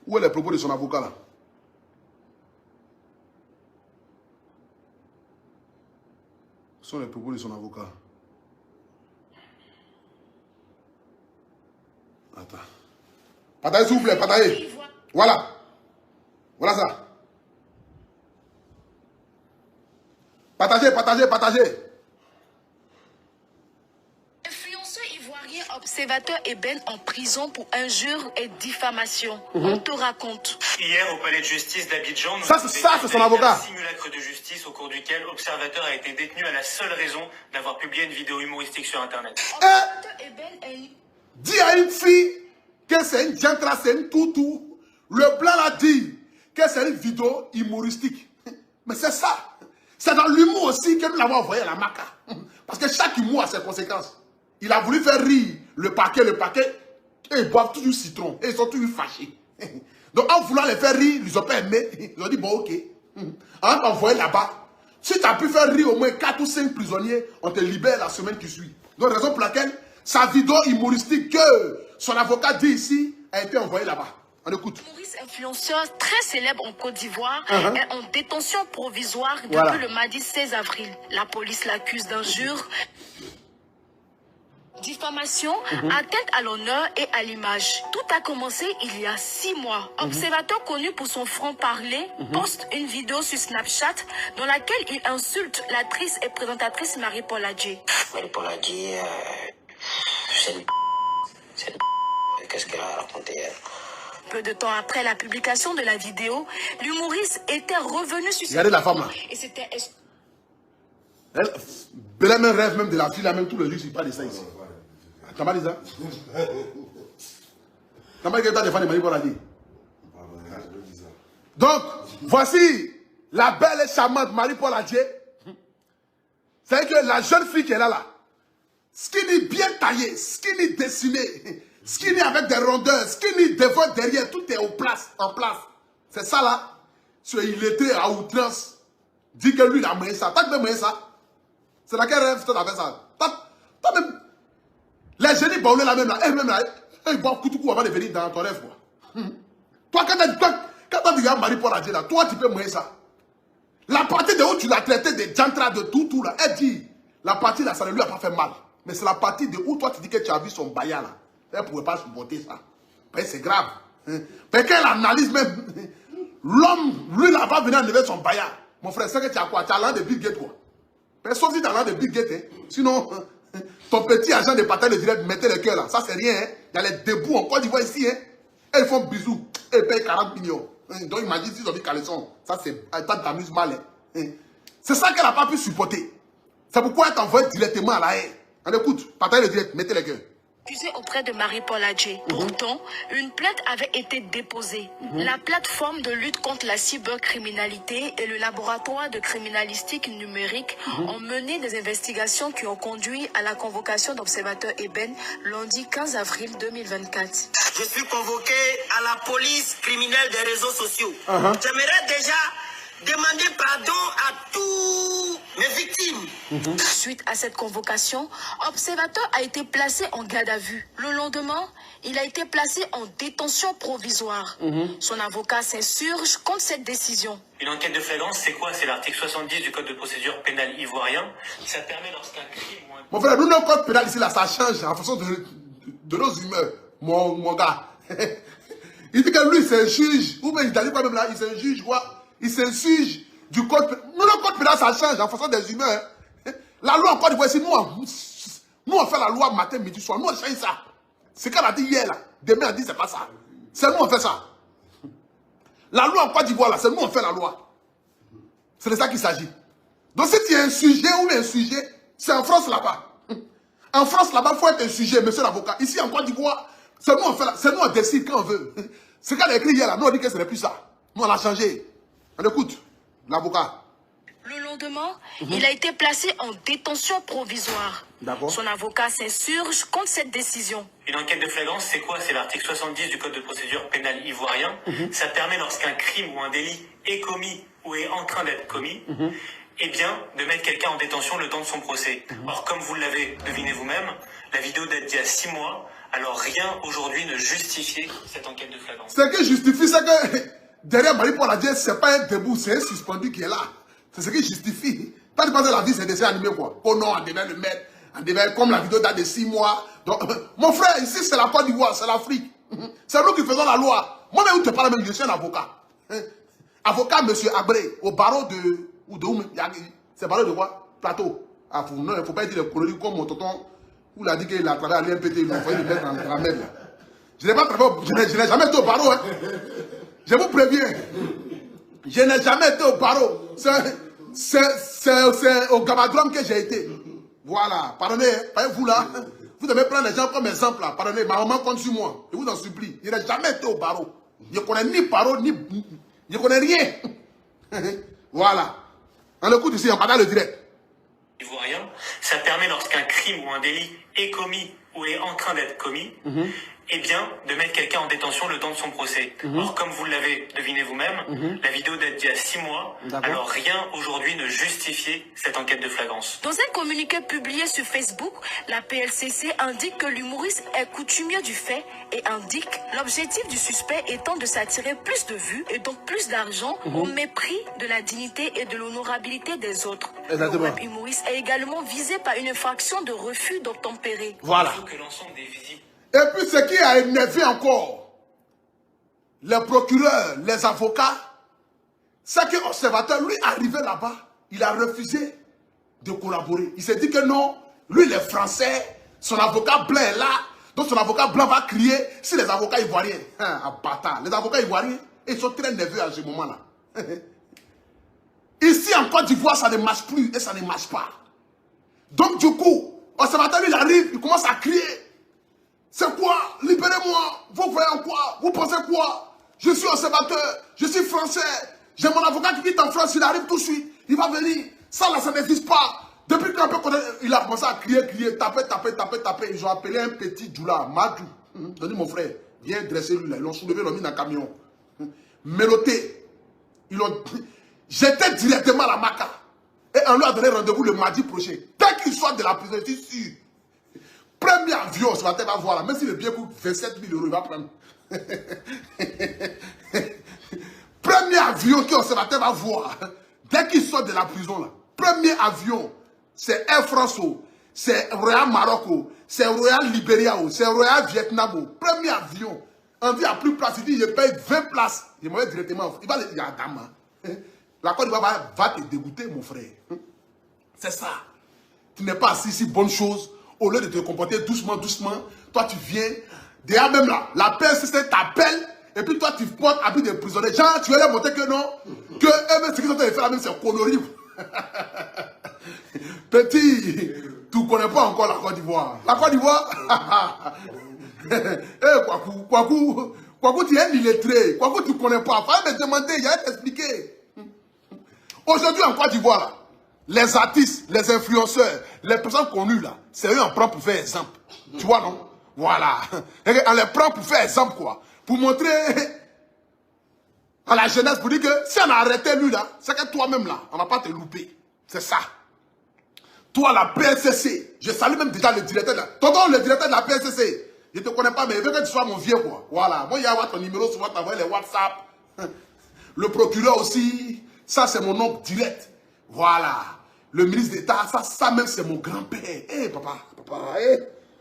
A: Où est les propos de son avocat là? Ce sont les propos de son avocat. Attends. Partagez, s'il vous plaît, partagez. Voilà. Voilà ça. Partagez, partagez, partagez.
E: Influenceur ivoirien observateur Eben en prison pour injure et diffamation. On te raconte.
F: Hier, au palais de justice d'Abidjan, nous
A: Ça,
F: avons
A: c'est son avocat.
F: un simulacre de justice au cours duquel Observateur a été détenu à la seule raison d'avoir publié une vidéo humoristique sur Internet.
E: Observateur Eben est...
A: Dis à une fille que c'est une jantra, c'est une toutou. Le blanc l'a dit que c'est une vidéo humoristique. Mais c'est ça. C'est dans l'humour aussi que nous l'avons envoyé à la maca. Parce que chaque humour a ses conséquences. Il a voulu faire rire le paquet, et ils boivent tout du citron. Et ils sont tous fâchés. Donc en voulant les faire rire, ils n'ont pas aimé. Ils ont dit bon ok. On va t'envoyer là-bas. Si tu as pu faire rire au moins 4 ou 5 prisonniers, on te libère la semaine qui suit. Donc raison pour laquelle sa vidéo humoristique que son avocat dit ici a été envoyée là-bas. On écoute.
E: Maurice, influenceur très célèbre en Côte d'Ivoire, est en détention provisoire depuis le mardi 16 avril. La police l'accuse d'injure, diffamation, atteinte à l'honneur et à l'image. Tout a commencé il y a 6 mois. Observateur connu pour son franc-parler poste une vidéo sur Snapchat dans laquelle il insulte l'actrice et présentatrice Marie-Paul Adjé.
C: Marie-Paul Adjé, c'est une... Qu'est-ce qu'elle a raconté elle?
E: Peu de temps après la publication de la vidéo, l'humoriste était revenu sur
A: Regardez la femme là.
E: et c'était...
A: Elle, Bella même rêve même de la fille là, même tous les jours, il parle de ça ici. T'as pas dit ça? T'as pas dit que t'as défendu Marie-Paul Adjé? Donc, voici la belle et charmante Marie-Paul Adjé. C'est que la jeune fille qui est là, skinny bien taillée, skinny dessinée, skinny avec des rondeurs, skinny devant, derrière, tout est en place. C'est ça là. Il était à outrance. Dit que lui il a moyen ça. T'as même moyen ça. C'est laquelle rêve toi t'as fait ça? T'as même... Les génies baoulés là même là, elles-mêmes là, ils boivent coup avant de venir dans ton rêve quoi. Toi quand tu regardes Marie-Paul Adjé là, toi tu peux moyen ça. La partie de où tu l'as traité des jantras de tout là, elle dit, la partie là ça ne lui a pas fait mal. Mais c'est la partie de où toi tu dis que tu as vu son baya là. Elle ne pouvait pas supporter ça. C'est grave. Parce qu'elle analyse même. L'homme, lui là va venir enlever son baya. Mon frère, c'est que tu as quoi? Tu as l'un de Big Gate quoi. Sauf si tu as l'un de Big Gate. Sinon, ton petit agent de partage de direct, mettez le cœur là. Ça c'est rien. Il y a les debout en Côte d'Ivoire ici. Elles font bisous. Elles payent 40 millions. Donc imagine s'ils ont dit caleçon. Ça c'est... Elle t'amuse mal. C'est ça qu'elle n'a pas pu supporter. C'est pourquoi elle t'envoie directement à la haie. On écoute, partagez le direct, mettez les cœurs.
E: Accusé auprès de Marie-Paul Adjé. Pourtant, une plainte avait été déposée. La plateforme de lutte contre la cybercriminalité et le laboratoire de criminalistique numérique ont mené des investigations qui ont conduit à la convocation d'observateurs Eben lundi 15 avril 2024.
C: Je suis convoqué à la police criminelle des réseaux sociaux. J'aimerais déjà demander pardon à tous mes victimes.
E: Suite à cette convocation, Observateur a été placé en garde à vue. Le lendemain, il a été placé en détention provisoire. Son avocat s'insurge contre cette décision.
F: Une enquête de flagrance, c'est quoi? C'est l'article 70 du Code de procédure pénale ivoirien. Ça permet lorsqu'un crime ou un...
A: Mon frère, nous, notre code pénal ici, là, ça change en fonction de nos humeurs, mon gars. Il dit que lui, c'est un juge. Ou bien il dit pas même là, il c'est un juge, quoi. Il s'insurge du code pénal. Nous, notre code pénal, ça change en fonction des humeurs. La loi en Côte d'Ivoire, c'est nous, on fait la loi matin, midi, soir. Nous, on change ça. C'est qu'elle a dit hier, là. Demain, elle dit, c'est pas ça. C'est nous, on fait ça. La loi en Côte d'Ivoire, là, c'est nous, on fait la loi. C'est de ça qu'il s'agit. Donc, si tu es un sujet ou un sujet, c'est en France, là-bas. En France, là-bas, il faut être un sujet, monsieur l'avocat. Ici, en Côte d'Ivoire, c'est nous, on fait c'est nous, on décide quand on veut. C'est qu'elle a écrit hier, là. Nous, on dit que ce n'est plus ça. Nous, on l'a changé. On écoute l'avocat.
E: Le lendemain, il a été placé en détention provisoire. Son avocat s'insurge contre cette décision.
F: Une enquête de flagrance, c'est quoi? C'est l'article 70 du Code de procédure pénale ivoirien. Ça permet lorsqu'un crime ou un délit est commis ou est en train d'être commis, eh bien, de mettre quelqu'un en détention le temps de son procès. Or, comme vous l'avez deviné vous-même, la vidéo date d'il y a 6 mois, alors rien aujourd'hui ne justifiait cette enquête de flagrance.
A: Ce qui justifie, c'est que derrière Marie-Paul Adjé, ce n'est pas un debout, c'est un suspendu qui est là. C'est ce qui justifie. Pas de penser que la vie, c'est dessin animé, quoi. Oh non, on devait le mettre. On devait, comme la vidéo date de 6 mois. Donc, mon frère, ici, c'est la Côte d'Ivoire, c'est l'Afrique. C'est nous qui faisons la loi. Moi, même, où te parle même, je suis un avocat. Avocat, monsieur Abré, au barreau de... Ou de où? C'est barreau de quoi? Plateau. Ah, non, il ne faut pas dire les coloris comme mon tonton. Où il a dit qu'il a travaillé à l'IMPT, il a fallu le mettre dans la mer. Je n'ai pas travaillé, je n'ai jamais été au barreau, hein. Je vous préviens. Je n'ai jamais été au barreau. C'est au Gamadrome que j'ai été. Voilà. Pardonnez, vous là. Vous devez prendre les gens comme exemple là. Pardonnez, ma maman compte sur moi. Je vous en supplie. Je n'ai jamais été au barreau. Je ne connais ni barreau, ni... Je ne connais rien. Voilà. On écoute ici, on parle le direct.
F: Ivoirien, ça permet lorsqu'un crime ou un délit est commis ou est en train d'être commis, eh bien, de mettre quelqu'un en détention le temps de son procès. Or, comme vous l'avez deviné vous-même, la vidéo date d'il y a 6 mois, alors rien aujourd'hui ne justifiait cette enquête de flagrance.
E: Dans un communiqué publié sur Facebook, la PLCC indique que l'humoriste est coutumier du fait et indique l'objectif du suspect étant de s'attirer plus de vues et donc plus d'argent au mépris de la dignité et de l'honorabilité des autres.
A: Exactement.
E: Le web humoriste est également visé par une infraction de refus d'obtempérer.
A: Voilà.
F: Il faut que l'ensemble des visibles...
A: Et puis ce qui a énervé encore les procureurs, les avocats, c'est que l'observateur, lui, arrivé là-bas, il a refusé de collaborer. Il s'est dit que non, lui, il est français, son avocat blanc est là, donc son avocat blanc va crier si les avocats ivoiriens. Un bâtard. Les avocats ivoiriens, ils sont très nerveux à ce moment-là. Ici, en Côte d'Ivoire, ça ne marche plus et ça ne marche pas. Donc, du coup, l'observateur, il arrive, il commence à crier. C'est quoi? Libérez-moi. Vous voyez en quoi? Vous pensez quoi? Je suis observateur, je suis français. J'ai mon avocat qui quitte en France, il arrive tout de suite. Il va venir. Ça là, ça n'existe pas. Depuis qu'il a commencé à crier, taper. Ils ont appelé un petit Djoula, Madou. J'ai dit, mon frère, viens dresser lui là. Ils l'ont soulevé, ils l'ont mis dans le camion. Mélotté. J'étais directement à la Maca. Et on lui a donné rendez-vous le mardi prochain. Dès qu'il sort de la prison, je suis sûr. Premier avion, ce matin, va voir là. Même si le bien coûte 27 000 €, il va prendre. Premier avion que ce matin va voir. Dès qu'il sort de la prison là. Premier avion, c'est Air France, c'est Royal Maroc, c'est Royal Libéria, c'est Royal Vietnam. Premier avion. On dit à plus de place, il dit je paye 20 places. Il m'a dit directement. Il va le dire à Dama. La Côte d'Ivoire va te dégoûter, mon frère. C'est ça. Tu n'es pas assis ici, bonne chose. Au lieu de te comporter doucement, toi tu viens, derrière même là, la PLCC t'appelle, et puis toi tu portes habit de prisonnier. Genre, tu vas leur montrer que non, que eux-mêmes, ce qu'ils ont fait la même, c'est connerie. Petit, Tu ne connais pas encore la Côte d'Ivoire. La Côte d'Ivoire, Kwaku, tu es illettré. Kwaku, tu ne connais pas. Il fallait me demander, il y a t'expliquer. Aujourd'hui en Côte d'Ivoire, les artistes, les influenceurs, les personnes connues là, c'est eux en prend pour faire exemple. Tu vois, non? Voilà. On les prend pour faire exemple, quoi. Pour montrer à la jeunesse, pour dire que si on a arrêté lui là, c'est que toi-même là, on ne va pas te louper. C'est ça. Toi, la PSCC, je salue même déjà le directeur de la... Tonton, le directeur de la PSCC, je ne te connais pas, mais je veux que tu sois mon vieux, quoi. Voilà. Moi, il y a ton numéro, souvent, t'envoies les WhatsApp. Le procureur aussi, ça, c'est mon oncle direct. Voilà. Le ministre d'État, ça même, c'est mon grand-père. Papa,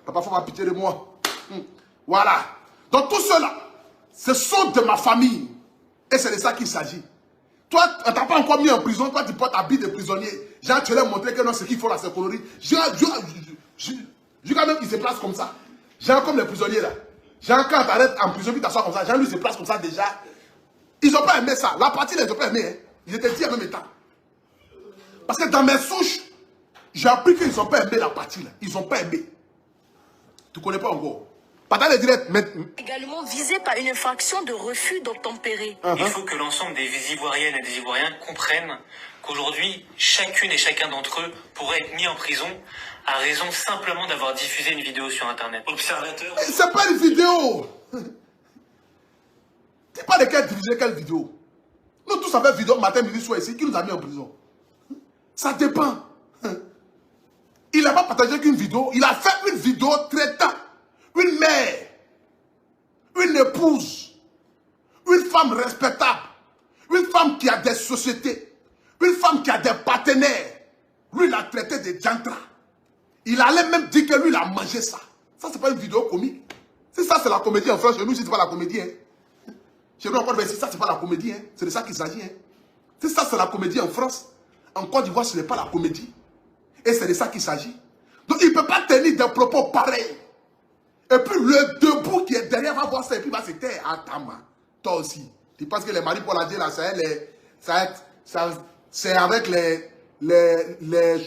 A: faut avoir pitié de moi. Voilà. Donc, tout cela, ce sont de ma famille. Et c'est de ça qu'il s'agit. Toi, on t'a pas encore mis en prison, toi, tu portes habit de prisonnier. Jean, tu leur montré que non, ce qu'il faut là, c'est coloris. Quand même, il se place comme ça. Jean, comme les prisonniers là. Jean, quand t'arrêtes en prison, puis t'assois comme ça. Jean, lui, se place comme ça déjà. Ils n'ont pas aimé ça. La partie, ils n'ont pas aimé. Hein. Ils étaient dit en même temps. Parce que dans mes souches, j'ai appris qu'ils n'ont pas aimé la partie là. Ils n'ont pas aimé. Tu ne connais pas encore. Pendant les directs,
E: également visé par une infraction de refus d'obtempérer.
F: Il faut que l'ensemble des Ivoiriennes et des Ivoiriens comprennent qu'aujourd'hui, chacune et chacun d'entre eux pourrait être mis en prison à raison simplement d'avoir diffusé une vidéo sur Internet. Observateur...
A: C'est pas une vidéo. C'est pas lesquels diffuser quelle vidéo. Nous tous avons vidéo matin, midi, soir ici. Qui nous a mis en prison? Ça dépend. Il n'a pas partagé qu'une vidéo. Il a fait une vidéo traitant une mère, une épouse, une femme respectable, une femme qui a des sociétés, une femme qui a des partenaires. Lui, il a traité de diantra. Il allait même dire que lui, il a mangé ça. Ça, c'est pas une vidéo comique. Si ça, c'est la comédie en France, chez nous, si c'est pas la comédie, hein. Chez nous, encore, si ça, c'est pas la comédie, hein. C'est de ça qu'il s'agit, hein. Si ça, c'est la comédie en France, en Côte d'Ivoire, ce n'est pas la comédie. Et c'est de ça qu'il s'agit. Donc, il ne peut pas tenir des propos pareils. Et puis le debout qui est derrière va voir ça et puis va se taire. Attends, toi aussi. Tu penses que les maris pour la dire là, c'est avec les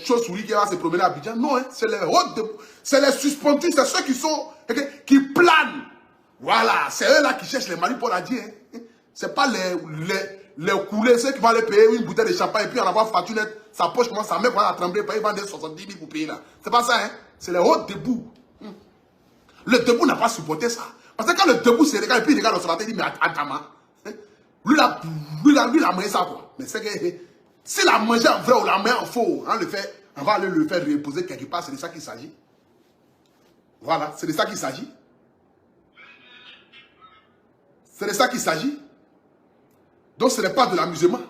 A: chauves-souris qui vont se promener à Abidjan. Non, hein, c'est les hautes debout. C'est les suspendus, c'est ceux qui planent. Voilà, c'est eux là qui cherchent les maris pour la dire. Hein. C'est pas les coulés, ceux qui vont aller payer une bouteille de champagne et puis en avoir fortunette, sa poche commence à mettre à trembler, ils vendent 70 000 pour payer là. C'est pas ça, hein. C'est les hautes debout. Le debout n'a pas supporté ça. Parce que quand le debout se regarde et puis il regarde l'observateur, il dit, mais attends, lui, il a mangé ça, quoi. Mais c'est que s'il a mangé en vrai ou l'a mangé en faux, on va aller le faire reposer quelque part, c'est de ça qu'il s'agit. Voilà, c'est de ça qu'il s'agit. C'est de ça qu'il s'agit. Donc ce n'est pas de l'amusement.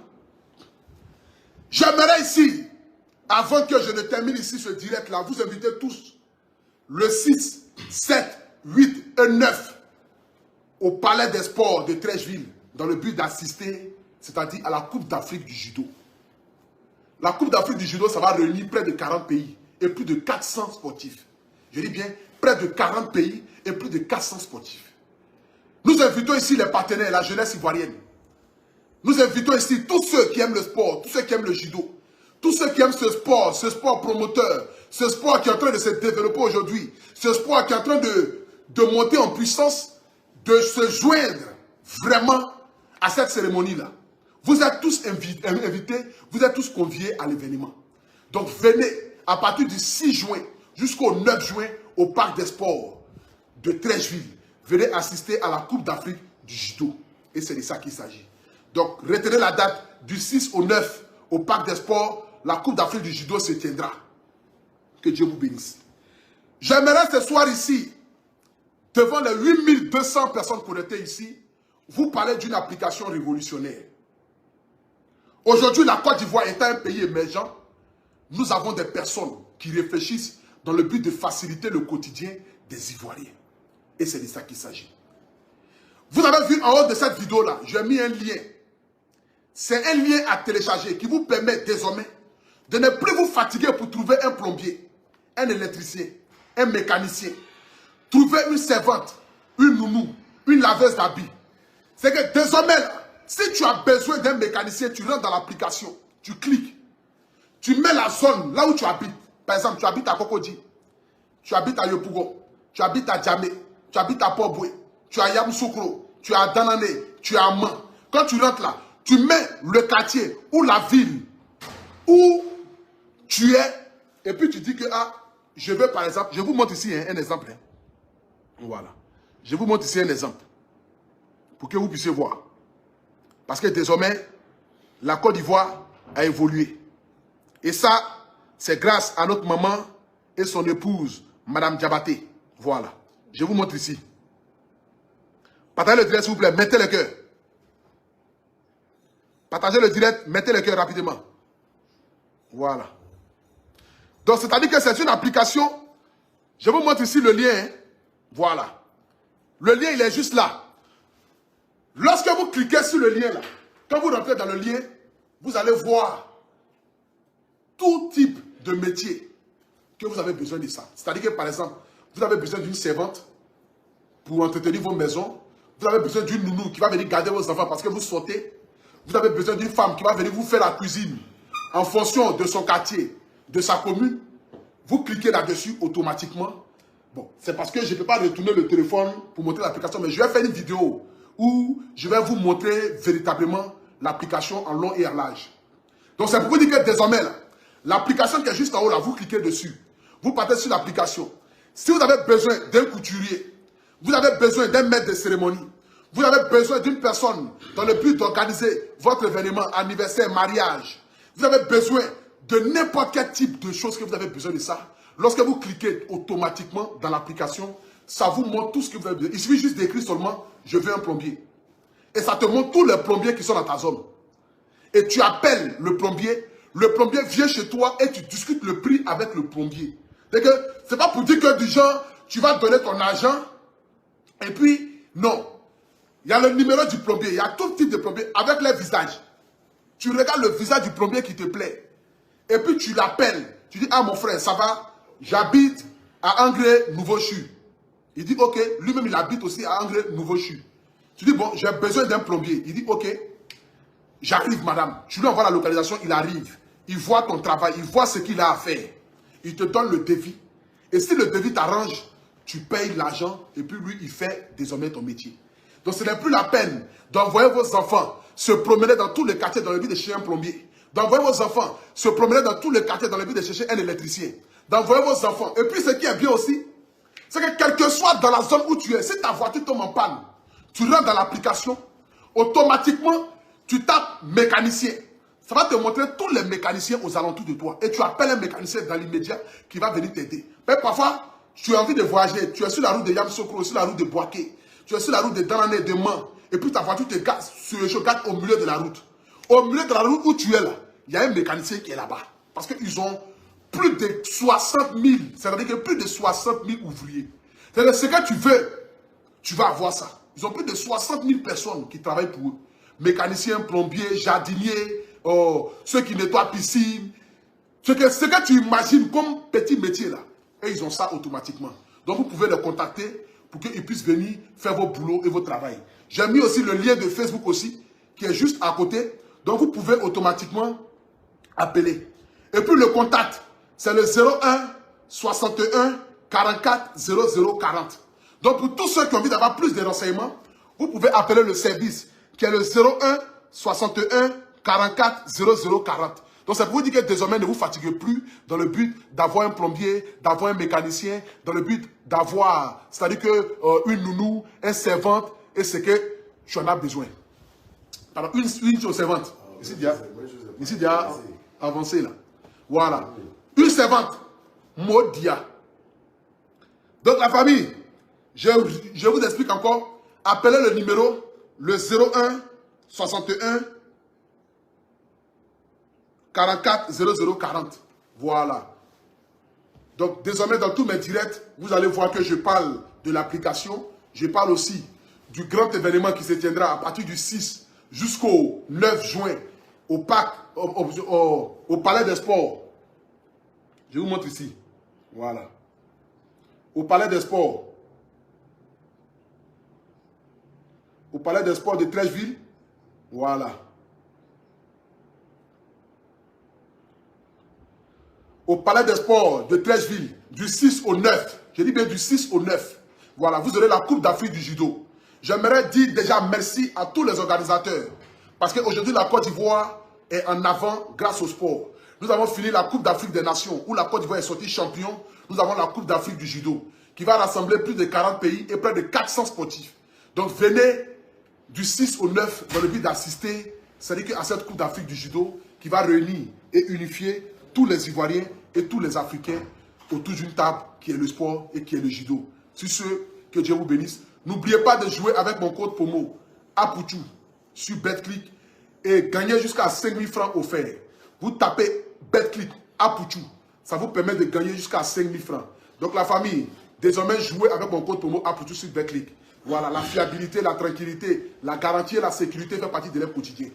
A: J'aimerais ici, avant que je ne termine ici ce direct-là, vous inviter tous le 6, 7, 8 et 9 au Palais des Sports de Treichville dans le but d'assister, c'est-à-dire à la Coupe d'Afrique du judo. La Coupe d'Afrique du judo, ça va réunir près de 40 pays et plus de 400 sportifs. Je dis bien près de 40 pays et plus de 400 sportifs. Nous invitons ici les partenaires, la jeunesse ivoirienne. Nous invitons ici tous ceux qui aiment le sport, tous ceux qui aiment le judo, tous ceux qui aiment ce sport promoteur, ce sport qui est en train de se développer aujourd'hui, ce sport qui est en train de monter en puissance, de se joindre vraiment à cette cérémonie-là. Vous êtes tous invités, vous êtes tous conviés à l'événement. Donc venez à partir du 6 juin jusqu'au 9 juin au Parc des Sports de Treichville. Venez assister à la Coupe d'Afrique du judo. Et c'est de ça qu'il s'agit. Donc retenez la date du 6 au 9 au Parc des Sports. La Coupe d'Afrique du judo se tiendra. Que Dieu vous bénisse. J'aimerais ce soir ici, devant les 8200 personnes connectées ici, vous parler d'une application révolutionnaire. Aujourd'hui, la Côte d'Ivoire étant un pays émergent, nous avons des personnes qui réfléchissent dans le but de faciliter le quotidien des Ivoiriens. Et c'est de ça qu'il s'agit. Vous avez vu en haut de cette vidéo-là, j'ai mis un lien. C'est un lien à télécharger qui vous permet désormais de ne plus vous fatiguer pour trouver un plombier, un électricien, un mécanicien. Trouver une servante, une nounou, une laveuse d'habits. C'est que désormais, si tu as besoin d'un mécanicien, tu rentres dans l'application, tu cliques, tu mets la zone là où tu habites, Par exemple, tu habites à Cocody, tu habites à Yopougon, tu habites à Djamé, tu habites à Port-Boué, tu es à Yamoussoukro, tu es à Danane, tu es à Man. Quand tu rentres là, tu mets le quartier ou la ville où tu es, et puis tu dis que, ah, je veux par exemple, je vous montre ici un exemple. Voilà. Je vous montre ici un exemple. Pour que vous puissiez voir. Parce que désormais, la Côte d'Ivoire a évolué. Et ça, c'est grâce à notre maman et son épouse, Madame Diabaté. Voilà. Je vous montre ici. Partagez le direct, s'il vous plaît. Mettez le cœur. Partagez le direct, mettez le cœur rapidement. Voilà. Donc, c'est-à-dire que c'est une application. Je vous montre ici le lien. Voilà. Le lien, il est juste là. Lorsque vous cliquez sur le lien là, quand vous rentrez dans le lien, vous allez voir tout type de métier que vous avez besoin de ça. C'est-à-dire que, par exemple, vous avez besoin d'une servante pour entretenir vos maisons. Vous avez besoin d'une nounou qui va venir garder vos enfants parce que vous sautez. Vous avez besoin d'une femme qui va venir vous faire la cuisine en fonction de son quartier, de sa commune. Vous cliquez là-dessus automatiquement. Bon, c'est parce que je ne peux pas retourner le téléphone pour montrer l'application, mais je vais faire une vidéo où je vais vous montrer véritablement l'application en long et en large. Donc, c'est pour vous dire que désormais, l'application qui est juste en haut, là, vous cliquez dessus. Vous partez sur l'application. Si vous avez besoin d'un couturier, vous avez besoin d'un maître de cérémonie, vous avez besoin d'une personne dans le but d'organiser votre événement, anniversaire, mariage, vous avez besoin de n'importe quel type de choses que vous avez besoin de ça. Lorsque vous cliquez automatiquement dans l'application, ça vous montre tout ce que vous avez besoin. Il suffit juste d'écrire seulement « Je veux un plombier ». Et ça te montre tous les plombiers qui sont dans ta zone. Et tu appelles le plombier vient chez toi et tu discutes le prix avec le plombier. C'est que c'est pas pour dire que du genre, tu vas donner ton argent et puis, non. Il y a le numéro du plombier, il y a tout type de plombier avec les visages. Tu regardes le visage du plombier qui te plaît. Et puis tu l'appelles. Tu dis, ah mon frère, ça va, j'habite à Angré, Nouveau-Chu. Il dit, ok, lui-même il habite aussi à Angré, Nouveau-Chu. Tu dis, bon, j'ai besoin d'un plombier. Il dit, ok, j'arrive madame. Tu lui envoies la localisation, il arrive. Il voit ton travail, il voit ce qu'il a à faire. Il te donne le devis. Et si le devis t'arrange, tu payes l'argent et puis lui, il fait désormais ton métier. Donc ce n'est plus la peine d'envoyer vos enfants se promener dans tous les quartiers dans le but de chercher un plombier. D'envoyer vos enfants se promener dans tous les quartiers dans le but de chercher un électricien. D'envoyer vos enfants. Et puis ce qui est bien aussi, c'est que quel que soit dans la zone où tu es, si ta voiture tombe en panne, tu rentres dans l'application, automatiquement, tu tapes mécanicien. Ça va te montrer tous les mécaniciens aux alentours de toi. Et tu appelles un mécanicien dans l'immédiat qui va venir t'aider. Mais parfois, tu as envie de voyager, tu es sur la route de Yamoussoukro, sur la route de Boaké, tu es sur la route de Danane et de Man, et puis ta voiture te garde au milieu de la route. Au milieu de la route où tu es là, il y a un mécanicien qui est là-bas. Parce qu'ils ont plus de 60 000, c'est-à-dire que plus de 60 000 ouvriers. C'est-à-dire ce que tu veux, tu vas avoir ça. Ils ont plus de 60 000 personnes qui travaillent pour eux. Mécaniciens, plombiers, jardiniers, ceux qui nettoient piscine. Ce que tu imagines comme petit métier là. Et ils ont ça automatiquement. Donc vous pouvez les contacter pour qu'ils puissent venir faire vos boulots et vos travail. J'ai mis aussi le lien de Facebook aussi, qui est juste à côté. Donc vous pouvez automatiquement appeler. Et puis le contact, c'est le 01 61 44 00 40. Donc pour tous ceux qui ont envie d'avoir plus de renseignements, vous pouvez appeler le service qui est le 01 61 44 00 40. Donc ça vous dit que désormais ne vous fatiguez plus dans le but d'avoir un plombier, d'avoir un mécanicien, dans le but d'avoir, c'est-à-dire que une nounou, un servante, et c'est que tu en as besoin. Alors une servante. Ici il y a avancé là. Voilà. Une servante. Modia. Donc la famille, je vous explique encore. Appelez le numéro, le 01 61 44 00 40. Voilà. Donc désormais dans tous mes directs, vous allez voir que je parle de l'application. Je parle aussi du grand événement qui se tiendra à partir du 6 jusqu'au 9 juin au parc, au Palais des Sports. Je vous montre ici. Voilà. Au Palais des Sports. Au Palais des Sports de Trècheville. Voilà. au Palais des Sports de Treichville, du 6 au 9. Je dis bien du 6 au 9. Voilà, vous aurez la Coupe d'Afrique du judo. J'aimerais dire déjà merci à tous les organisateurs. Parce qu'aujourd'hui, la Côte d'Ivoire est en avant grâce au sport. Nous avons fini la Coupe d'Afrique des Nations, où la Côte d'Ivoire est sortie champion. Nous avons la Coupe d'Afrique du judo, qui va rassembler plus de 40 pays et près de 400 sportifs. Donc venez du 6 au 9 dans le but d'assister, c'est-à-dire à cette Coupe d'Afrique du judo, qui va réunir et unifier tous les Ivoiriens et tous les Africains autour d'une table qui est le sport et qui est le judo. Sur ce, que Dieu vous bénisse. N'oubliez pas de jouer avec mon code promo APOUTOU sur BetClick et gagner jusqu'à 5 000 francs offerts. Vous tapez BetClick APOUTOU. Ça vous permet de gagner jusqu'à 5 000 francs. Donc la famille, désormais jouez avec mon code promo APOUTOU sur BetClick. Voilà, la fiabilité, la tranquillité, la garantie et la sécurité fait partie de leur quotidien.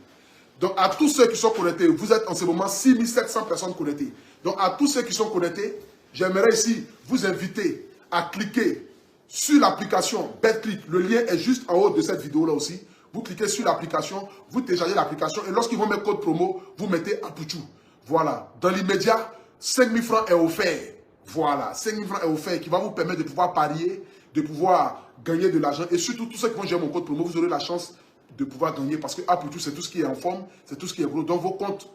A: Donc à tous ceux qui sont connectés, vous êtes en ce moment 6 700 personnes connectées. Donc à tous ceux qui sont connectés, j'aimerais ici vous inviter à cliquer sur l'application BetClick. Le lien est juste en haut de cette vidéo là aussi. Vous cliquez sur l'application, vous téléchargez l'application et lorsqu'ils vont mettre code promo, vous mettez APOUTOU. Voilà, dans l'immédiat, 5 000 francs est offert. Voilà, 5 000 francs est offert qui va vous permettre de pouvoir parier, de pouvoir gagner de l'argent. Et surtout, tous ceux qui vont gérer mon code promo, vous aurez la chance de pouvoir gagner parce que APOUTOU, c'est tout ce qui est en forme, c'est tout ce qui est gros. Donc vos comptes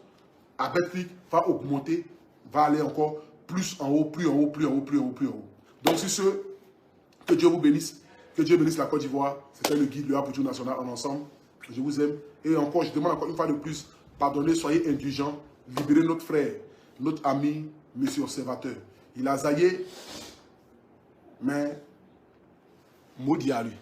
A: à BetClick va augmenter, va aller encore plus en haut, plus en haut, plus en haut, plus en haut, plus en haut. Donc sur ce, que Dieu vous bénisse, que Dieu bénisse la Côte d'Ivoire. C'était le guide, le APOUTOU national en ensemble. Je vous aime. Et encore, je demande encore une fois de plus, pardonnez, soyez indulgents, libérez notre frère, notre ami, monsieur observateur. Il a zaillé, mais maudit à lui.